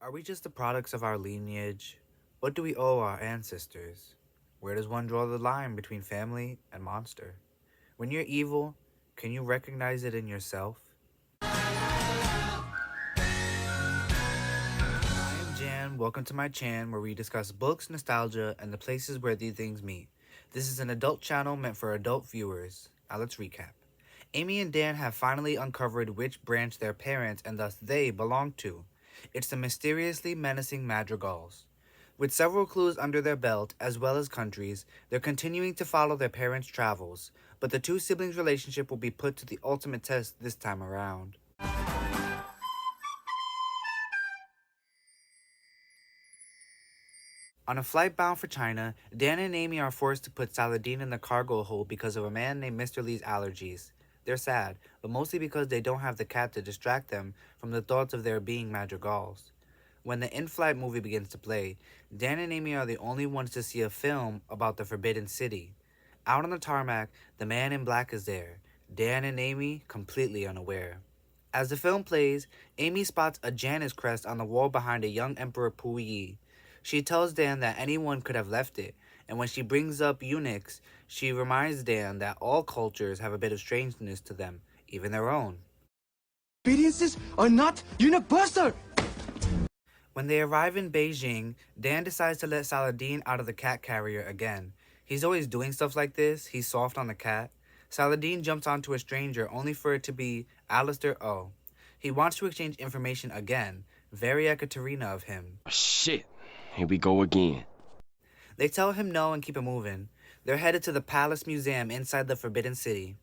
Are we just the products of our lineage? What do we owe our ancestors? Where does one draw the line between family and monster? When you're evil, can you recognize it in yourself? I am Jan, welcome to my channel where we discuss books, nostalgia, and the places where these things meet. This is an adult channel meant for adult viewers. Now let's recap. Amy and Dan have finally uncovered which branch their parents and thus they belong to. It's the mysteriously menacing Madrigals. With several clues under their belt, as well as countries, they're continuing to follow their parents' travels, but the two siblings' relationship will be put to the ultimate test this time around. On a flight bound for China, Dan and Amy are forced to put Saladin in the cargo hold because of a man named Mr. Lee's allergies. They're sad, but mostly because they don't have the cat to distract them from the thoughts of their being Madrigals. When the in-flight movie begins to play, Dan and Amy are the only ones to see a film about the Forbidden City. Out on the tarmac, the man in black is there, Dan and Amy completely unaware. As the film plays, Amy spots a Janus crest on the wall behind a young Emperor Puyi. She tells Dan that anyone could have left it, and when she brings up eunuchs, she reminds Dan that all cultures have a bit of strangeness to them, even their own. Experiences are not universal! When they arrive in Beijing, Dan decides to let Saladin out of the cat carrier again. He's always doing stuff like this, he's soft on the cat. Saladin jumps onto a stranger only for it to be Alistair O. He wants to exchange information again, very Ekaterina of him. Shit, here we go again. They tell him no and keep it moving. They're headed to the Palace Museum inside the Forbidden City.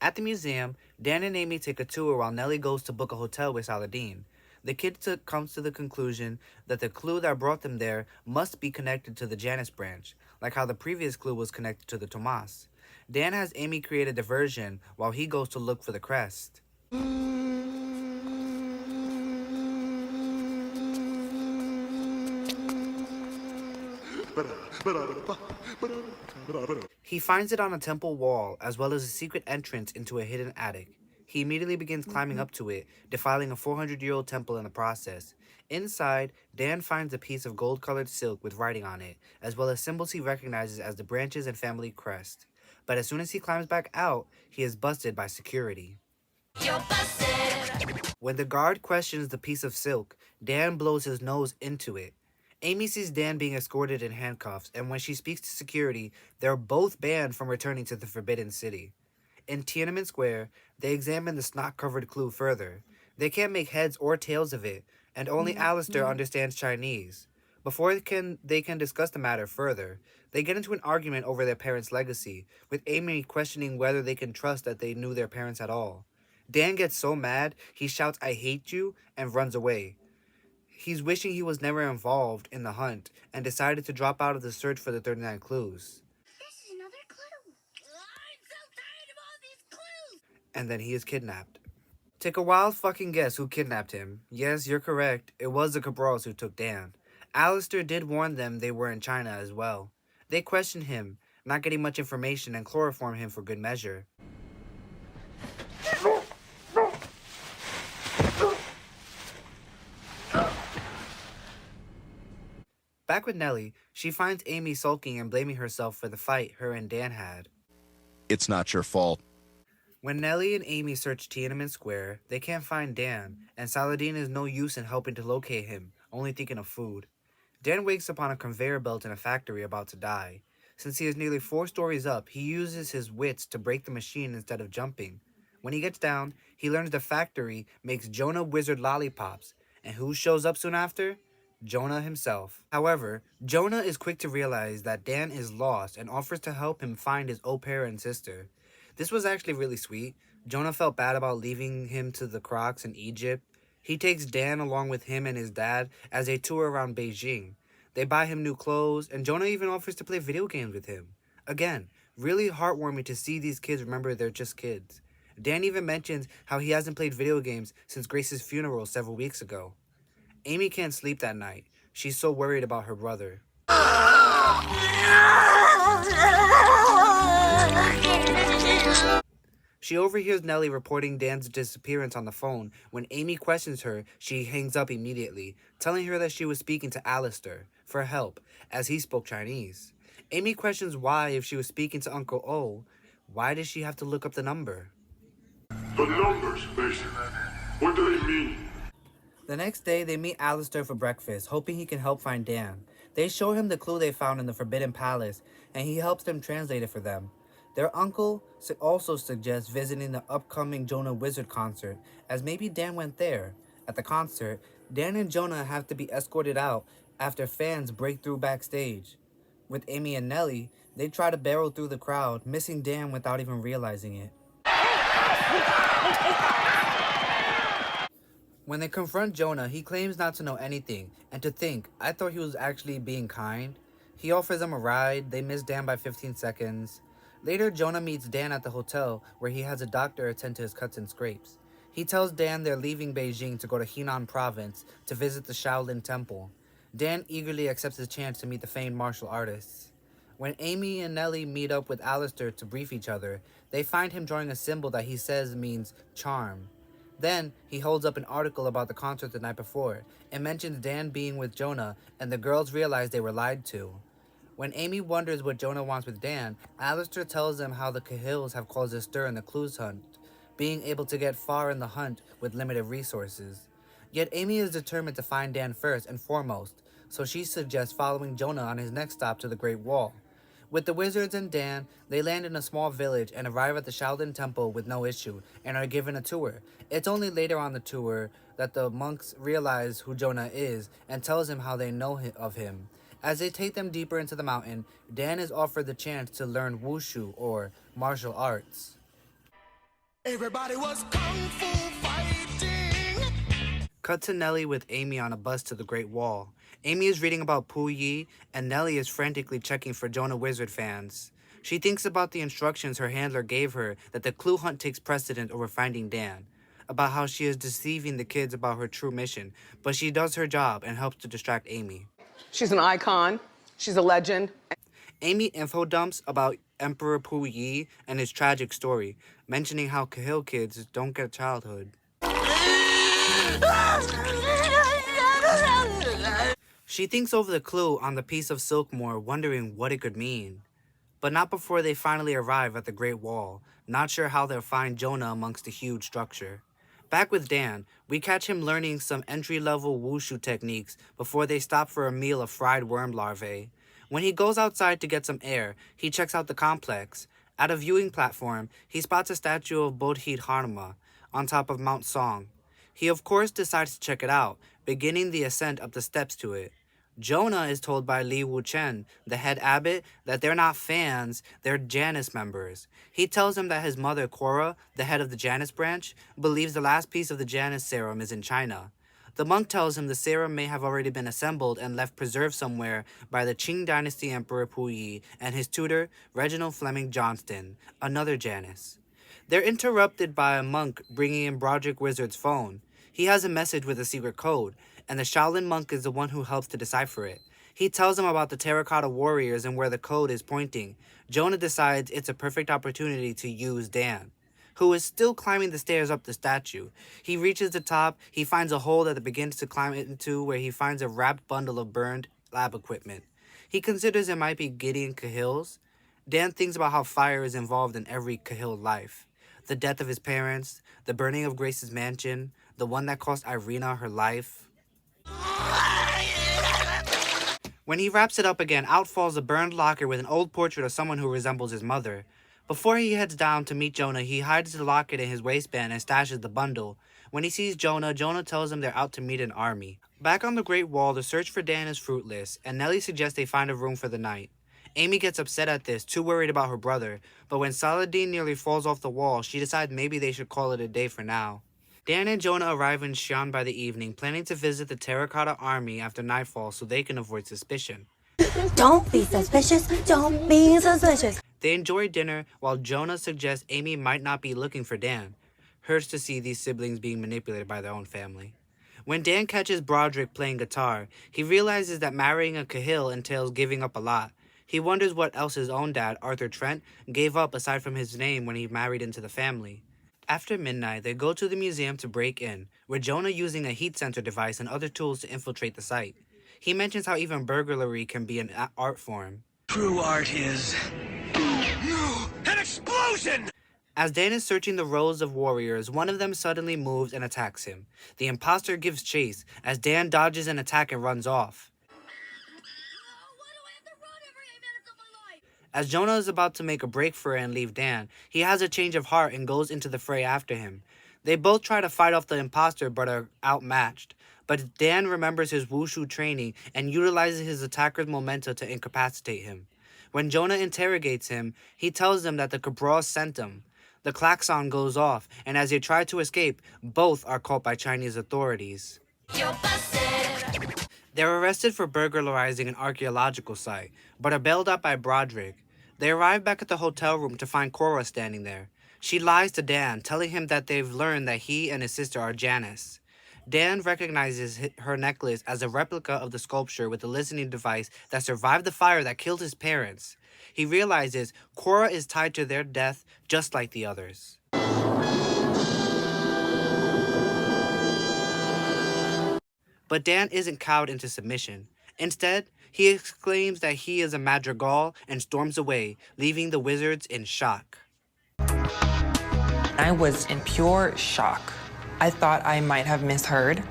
At the museum, Dan and Amy take a tour while Nellie goes to book a hotel with Saladin. The kid comes to the conclusion that the clue that brought them there must be connected to the Janus branch, like how the previous clue was connected to the Tomas. Dan has Amy create a diversion while he goes to look for the crest. He finds it on a temple wall, as well as a secret entrance into a hidden attic. He immediately begins climbing up to it, defiling a 400-year-old temple in the process. Inside, Dan finds a piece of gold-colored silk with writing on it, as well as symbols he recognizes as the branches and family crest. But as soon as he climbs back out, he is busted by security. You're busted! When the guard questions the piece of silk, Dan blows his nose into it. Amy sees Dan being escorted in handcuffs, and when she speaks to security, they're both banned from returning to the Forbidden City. In Tiananmen Square, they examine the snot-covered clue further. They can't make heads or tails of it, and only Alistair understands Chinese. Before they can discuss the matter further, they get into an argument over their parents' legacy, with Amy questioning whether they can trust that they knew their parents at all. Dan gets so mad, he shouts, "I hate you," and runs away. He's wishing he was never involved in the hunt, and decided to drop out of the search for the 39 clues. This is another clue. I'm so tired of all these clues. And then he is kidnapped. Take a wild fucking guess who kidnapped him. Yes, you're correct. It was the Cabrals who took Dan. Alistair did warn them they were in China as well. They questioned him, not getting much information, and chloroform him for good measure. Back with Nellie, she finds Amy sulking and blaming herself for the fight her and Dan had. It's not your fault. When Nellie and Amy search Tiananmen Square, they can't find Dan, and Saladin is no use in helping to locate him, only thinking of food. Dan wakes up on a conveyor belt in a factory about to die. Since he is nearly 4 stories up, he uses his wits to break the machine instead of jumping. When he gets down, he learns the factory makes Jonah Wizard lollipops, and who shows up soon after? Jonah himself. However, Jonah is quick to realize that Dan is lost and offers to help him find his au pair and sister. This was actually really sweet. Jonah felt bad about leaving him to the Crocs in Egypt. He takes Dan along with him and his dad as they tour around Beijing. They buy him new clothes, and Jonah even offers to play video games with him. Again, really heartwarming to see these kids remember they're just kids. Dan even mentions how he hasn't played video games since Grace's funeral several weeks ago. Amy can't sleep that night. She's so worried about her brother. She overhears Nellie reporting Dan's disappearance on the phone. When Amy questions her, she hangs up immediately, telling her that she was speaking to Alistair for help, as he spoke Chinese. Amy questions why, if she was speaking to Uncle O, why did she have to look up the number? The numbers, basically. What do they mean? The next day, they meet Alistair for breakfast, hoping he can help find Dan. They show him the clue they found in the Forbidden Palace, and he helps them translate it for them. Their uncle also suggests visiting the upcoming Jonah Wizard concert, as maybe Dan went there. At the concert, Dan and Jonah have to be escorted out after fans break through backstage. With Amy and Nellie, they try to barrel through the crowd, missing Dan without even realizing it. When they confront Jonah, he claims not to know anything, and to think, I thought he was actually being kind. He offers them a ride, they miss Dan by 15 seconds. Later, Jonah meets Dan at the hotel, where he has a doctor attend to his cuts and scrapes. He tells Dan they're leaving Beijing to go to Henan province to visit the Shaolin Temple. Dan eagerly accepts his chance to meet the famed martial artists. When Amy and Nellie meet up with Alistair to brief each other, they find him drawing a symbol that he says means charm. Then, he holds up an article about the concert the night before, and mentions Dan being with Jonah, and the girls realize they were lied to. When Amy wonders what Jonah wants with Dan, Alistair tells them how the Cahills have caused a stir in the clues hunt, being able to get far in the hunt with limited resources. Yet Amy is determined to find Dan first and foremost, so she suggests following Jonah on his next stop to the Great Wall. With the wizards and Dan, they land in a small village and arrive at the Shaolin Temple with no issue, and are given a tour. It's only later on the tour that the monks realize who Jonah is and tells him how they know of him. As they take them deeper into the mountain, Dan is offered the chance to learn wushu, or martial arts. Everybody was kung fu fighting. Cut to Nellie with Amy on a bus to the Great Wall. Amy is reading about Pu Yi, and Nellie is frantically checking for Jonah Wizard fans. She thinks about the instructions her handler gave her that the clue hunt takes precedent over finding Dan, about how she is deceiving the kids about her true mission, but she does her job and helps to distract Amy. She's an icon. She's a legend. Amy info dumps about Emperor Pu Yi and his tragic story, mentioning how Cahill kids don't get childhood. She thinks over the clue on the piece of silk more, wondering what it could mean. But not before they finally arrive at the Great Wall, not sure how they'll find Jonah amongst the huge structure. Back with Dan, we catch him learning some entry-level wushu techniques before they stop for a meal of fried worm larvae. When he goes outside to get some air, he checks out the complex. At a viewing platform, he spots a statue of Bodhidharma on top of Mount Song. He of course decides to check it out, beginning the ascent up the steps to it. Jonah is told by Li Wuchen, the head abbot, that they're not fans, they're Janus members. He tells him that his mother, Cora, the head of the Janus branch, believes the last piece of the Janus serum is in China. The monk tells him the serum may have already been assembled and left preserved somewhere by the Qing Dynasty Emperor Pu Yi and his tutor, Reginald Fleming Johnston, another Janus. They're interrupted by a monk bringing in Broderick Wizard's phone. He has a message with a secret code, and the Shaolin monk is the one who helps to decipher it. He tells him about the terracotta warriors and where the code is pointing. Jonah decides it's a perfect opportunity to use Dan, who is still climbing the stairs up the statue. He reaches the top, he finds a hole that it begins to climb into, where he finds a wrapped bundle of burned lab equipment. He considers it might be Gideon Cahill's. Dan thinks about how fire is involved in every Cahill life. The death of his parents, the burning of Grace's mansion, the one that cost Irina her life. When he wraps it up again, out falls a burned locker with an old portrait of someone who resembles his mother. Before he heads down to meet Jonah, he hides the locket in his waistband and stashes the bundle. When he sees Jonah, Jonah tells him they're out to meet an army. Back on the Great Wall, the search for Dan is fruitless, and Nellie suggests they find a room for the night. Amy gets upset at this, too worried about her brother, but when Saladin nearly falls off the wall, she decides maybe they should call it a day for now. Dan and Jonah arrive in Xi'an by the evening, planning to visit the Terracotta Army after nightfall so they can avoid suspicion. Don't be suspicious. Don't be suspicious. They enjoy dinner, while Jonah suggests Amy might not be looking for Dan. Hurts to see these siblings being manipulated by their own family. When Dan catches Broderick playing guitar, he realizes that marrying a Cahill entails giving up a lot. He wonders what else his own dad, Arthur Trent, gave up aside from his name when he married into the family. After midnight, they go to the museum to break in, with Jonah using a heat sensor device and other tools to infiltrate the site. He mentions how even burglary can be an art form. True art is an explosion! As Dan is searching the rows of warriors, one of them suddenly moves and attacks him. The imposter gives chase, as Dan dodges an attack and runs off. Why do I have to run every 8 minutes of my life? As Jonah is about to make a break for it and leave Dan, he has a change of heart and goes into the fray after him. They both try to fight off the imposter but are outmatched. But Dan remembers his wushu training and utilizes his attacker's momentum to incapacitate him. When Jonah interrogates him, he tells them that the Cabral sent him. The klaxon goes off, and as they try to escape, both are caught by Chinese authorities. You're busted! They're arrested for burglarizing an archaeological site, but are bailed out by Broderick. They arrive back at the hotel room to find Cora standing there. She lies to Dan, telling him that they've learned that he and his sister are Janice. Dan recognizes her necklace as a replica of the sculpture with the listening device that survived the fire that killed his parents. He realizes Cora is tied to their death just like the others. But Dan isn't cowed into submission. Instead, he exclaims that he is a Madrigal and storms away, leaving the wizards in shock. I was in pure shock. I thought I might have misheard.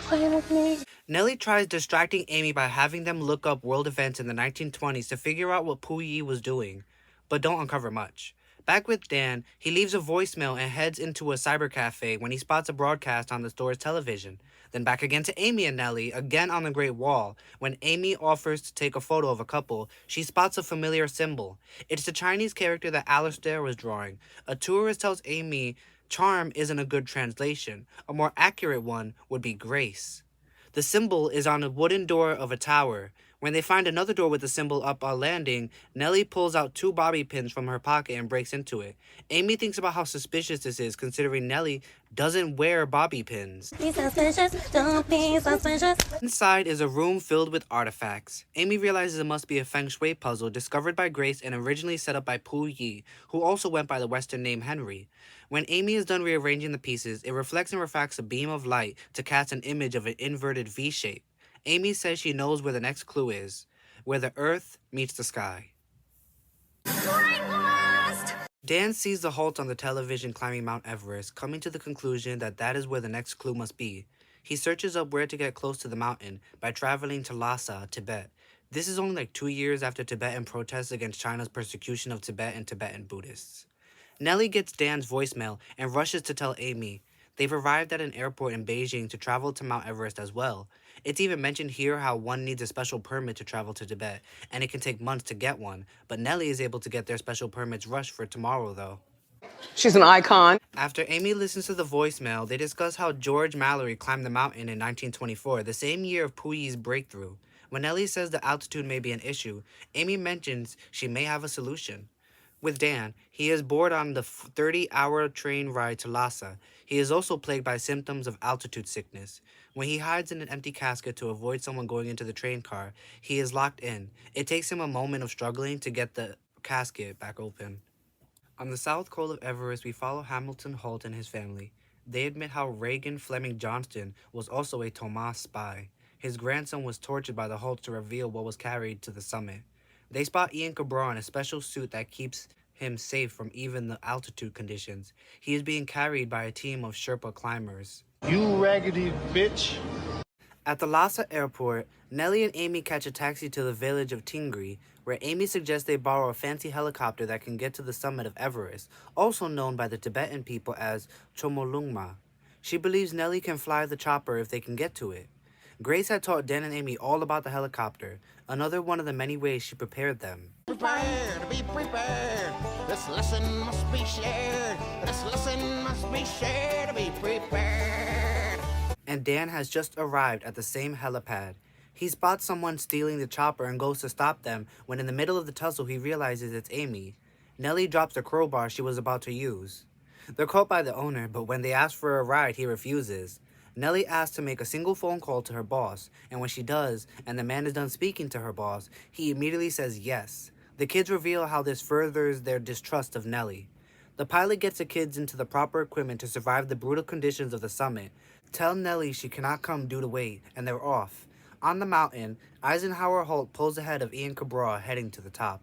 Play with me. Nellie tries distracting Amy by having them look up world events in the 1920s to figure out what Puyi was doing, but don't uncover much. Back with Dan, he leaves a voicemail and heads into a cyber cafe when he spots a broadcast on the store's television. Then back again to Amy and Nellie, again on the Great Wall. When Amy offers to take a photo of a couple, she spots a familiar symbol. It's the Chinese character that Alistair was drawing. A tourist tells Amy charm isn't a good translation. A more accurate one would be grace. The symbol is on a wooden door of a tower. When they find another door with the symbol up on landing, Nellie pulls out 2 bobby pins from her pocket and breaks into it. Amy thinks about how suspicious this is, considering Nellie doesn't wear bobby pins. Be suspicious, don't be suspicious. Inside is a room filled with artifacts. Amy realizes it must be a feng shui puzzle discovered by Grace and originally set up by Puyi, who also went by the Western name Henry. When Amy is done rearranging the pieces, it reflects and refracts a beam of light to cast an image of an inverted V shape. Amy says she knows where the next clue is, where the earth meets the sky. Dan sees the halt on the television climbing Mount Everest, coming to the conclusion that that is where the next clue must be. He searches up where to get close to the mountain by traveling to Lhasa, Tibet. This is only like 2 years after Tibetan protests against China's persecution of Tibet and Tibetan Buddhists. Nellie gets Dan's voicemail and rushes to tell Amy. They've arrived at an airport in Beijing to travel to Mount Everest as well. It's even mentioned here how one needs a special permit to travel to Tibet, and it can take months to get one, but Nellie is able to get their special permits rushed for tomorrow though. She's an icon. After Amy listens to the voicemail, they discuss how George Mallory climbed the mountain in 1924, the same year of Puyi's breakthrough. When Nellie says the altitude may be an issue, Amy mentions she may have a solution. With Dan, he is bored on the 30-hour train ride to Lhasa. He is also plagued by symptoms of altitude sickness. When he hides in an empty casket to avoid someone going into the train car, he is locked in. It takes him a moment of struggling to get the casket back open. On the south col of Everest, we follow Hamilton Holt and his family. They admit how Reagan Fleming Johnston was also a Tomas spy. His grandson was tortured by the Holts to reveal what was carried to the summit. They spot Ian Cabral in a special suit that keeps him safe from even the altitude conditions. He is being carried by a team of Sherpa climbers. You raggedy bitch. At the Lhasa airport, Nellie and Amy catch a taxi to the village of Tingri, where Amy suggests they borrow a fancy helicopter that can get to the summit of Everest, also known by the Tibetan people as Chomolungma. She believes Nellie can fly the chopper if they can get to it. Grace had taught Dan and Amy all about the helicopter, another one of the many ways she prepared them. Prepare to be prepared. This lesson must be shared. This lesson must be shared to be prepared. And Dan has just arrived at the same helipad. He spots someone stealing the chopper and goes to stop them when in the middle of the tussle he realizes it's Amy. Nellie drops the crowbar she was about to use. They're caught by the owner, but when they ask for a ride, he refuses. Nellie asks to make a single phone call to her boss, and when she does, and the man is done speaking to her boss, he immediately says yes. The kids reveal how this furthers their distrust of Nellie. The pilot gets the kids into the proper equipment to survive the brutal conditions of the summit, tell Nellie she cannot come due to weight, and they're off. On the mountain, Eisenhower Holt pulls ahead of Ian Cabral heading to the top.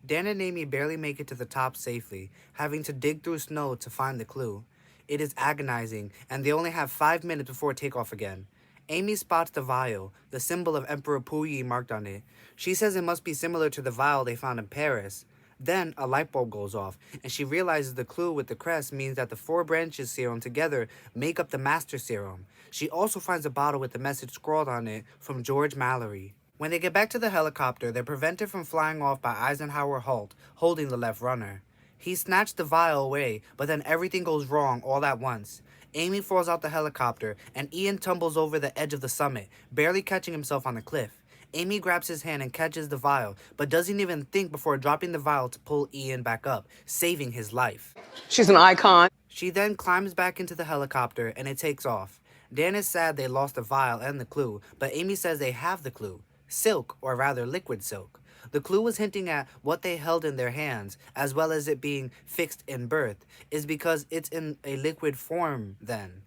Dan and Amy barely make it to the top safely, having to dig through snow to find the clue. It is agonizing, and they only have 5 minutes before takeoff again. Amy spots the vial, the symbol of Emperor Puyi marked on it. She says it must be similar to the vial they found in Paris. Then a light bulb goes off, and she realizes the clue with the crest means that the 4 branches serum together make up the Master Serum. She also finds a bottle with the message scrawled on it from George Mallory. When they get back to the helicopter, they're prevented from flying off by Eisenhower Holt, holding the left runner. He snatched the vial away, but then everything goes wrong all at once. Amy falls out the helicopter, and Ian tumbles over the edge of the summit, barely catching himself on the cliff. Amy grabs his hand and catches the vial, but doesn't even think before dropping the vial to pull Ian back up, saving his life. She's an icon. She then climbs back into the helicopter, and it takes off. Dan is sad they lost the vial and the clue, but Amy says they have the clue. Silk, or rather liquid silk. The clue was hinting at what they held in their hands, as well as it being fixed in birth, is because it's in a liquid form then.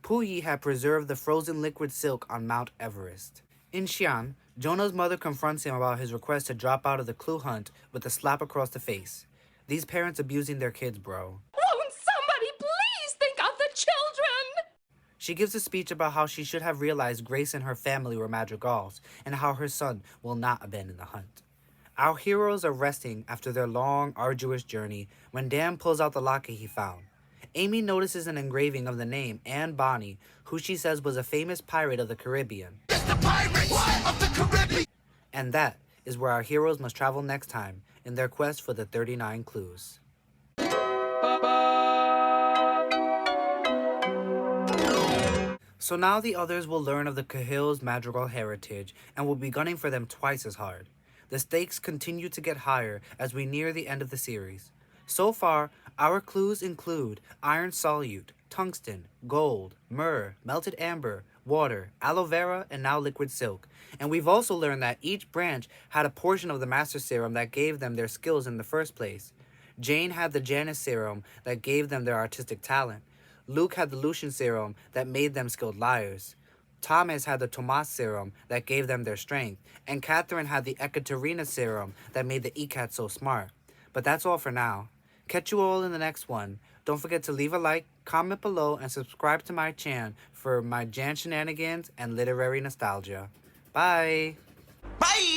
Puyi had preserved the frozen liquid silk on Mount Everest. In Xi'an, Jonah's mother confronts him about his request to drop out of the clue hunt with a slap across the face. These parents abusing their kids, bro. Won't somebody please think of the children? She gives a speech about how she should have realized Grace and her family were madrigals, and how her son will not abandon the hunt. Our heroes are resting after their long, arduous journey when Dan pulls out the locket he found. Amy notices an engraving of the name Anne Bonny, who she says was a famous pirate of the Caribbean. It's the Pirates of the Caribbean. And that is where our heroes must travel next time in their quest for the 39 clues. So now the others will learn of the Cahill's madrigal heritage and will be gunning for them twice as hard. The stakes continue to get higher as we near the end of the series. So far, our clues include iron solute, tungsten, gold, myrrh, melted amber, water, aloe vera, and now liquid silk. And we've also learned that each branch had a portion of the Master Serum that gave them their skills in the first place. Jane had the Janus Serum that gave them their artistic talent. Luke had the Lucian Serum that made them skilled liars. Thomas had the Tomas Serum that gave them their strength. And Catherine had the Ekaterina Serum that made the ECAT so smart. But that's all for now. Catch you all in the next one. Don't forget to leave a like, comment below, and subscribe to my channel for my Jan shenanigans and literary nostalgia. Bye! Bye.